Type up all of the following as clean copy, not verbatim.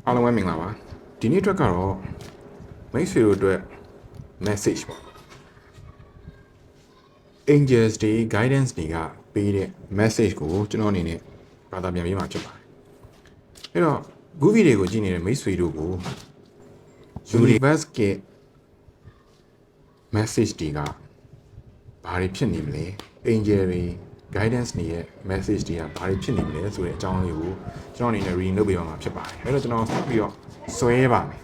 အားလုံးပဲမင်္ဂလာပါဒီနေ့အတွက်ကတော့မိတ်ဆွေတို့အတွက် message ပေါ့ angels တွေ guidance တွေကပေးတဲ့ message ကိုကျွန်တော်အနေနဲ့ဘာသာပြန်ပေးမှာဖြစ်ပါတယ်အဲ့တော့ခုဗီဒီယိုကိုကြည့်နေတဲ့မိတ်ဆွေတို့ကို universe က message တွေကဘာတွေဖြစ်နေမလဲ angel တွေ guidance တွေရဲ့ message တွေကဘာတွေဖြစ်နေမလဲဆိုတဲ့အကြောင်းလေးကိုကျွန်တော်အနေနဲ့ reading လုပ်ပေးပါမှာဖြစ်ပါတယ်အဲ့တော့ကျွန်တော်ဆက်ပြီးတော့ဆွဲပါမယ်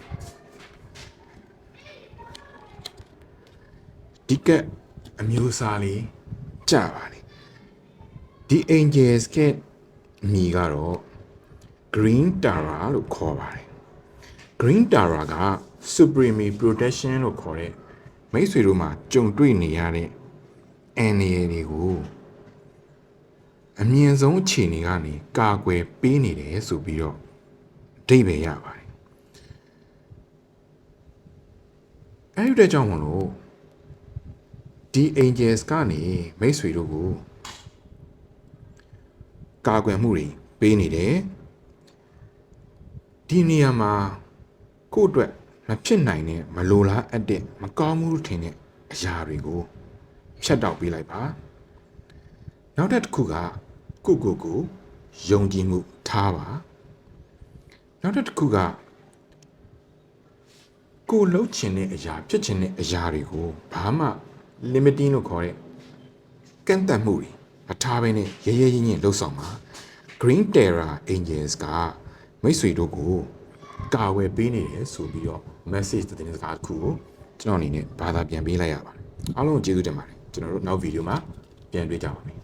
ဒီကအမျိုးအစားလေးကြာပါလေဒီ angels ကညီကတော့ green tara လို့ခေါ်ပါတယ် green tara က supreme protection လို့ခေါ်တဲ့မိတ်ဆွေတို့မှာကြုံတွေ့နေရတဲ့အန္တရာယ်တွေကိုအမြင့်ဆုံးအခြေအနေကနေကာကွယ်ပေးနေတယ်ဆိုပြီးတော့အဓိပ္ပာယ်ရပါတယ်အဲဒီတဲ့ကြောင့်မလို့ဒီ angels ကနေမိတ်ဆွေတို့ကိုကာကွယ်မှုတွေပေးနေတယ်ဒီနေရာမှာကိုယ့်အတွက်မဖြစ်နိုင်တဲ့မလိုလားအပ်တဲ့မကောင်းမှုထင်တဲ့အရာတွေကိုဖြတ်တောက်ပေးလိုက်ပါနောက်တစ်ခုကကိုယုံကြည်မှုထားပါနောက်တစ်ခုကကိုလှုပ်ချင်တဲ့အရာဖြစ်ချင်တဲ့အရာတွေကိုဘာမှ limiting လို့ခေါ်တဲ့ကန့်သတ်မှုတွေမထားဘဲနဲ့ရဲရဲရင့်လှုပ်ဆောင်ပါ Green Terra Angels ကမိတ်ဆွေတို့ကိုကာဝယ်ပေးနေတယ်ဆိုပြီးတော့ message တဲ့စကားတစ်ခုကိုကျွန်တော်အနေနဲ့ဘာသာပြန်ပေးလိုက်ရပါတယ်အားလုံးကိုကျေးဇူးတင်ပါတယ်ကျွန်တော်တို့နောက်ဗီဒီယိုမှာပြန်တွေ့ကြပါမယ်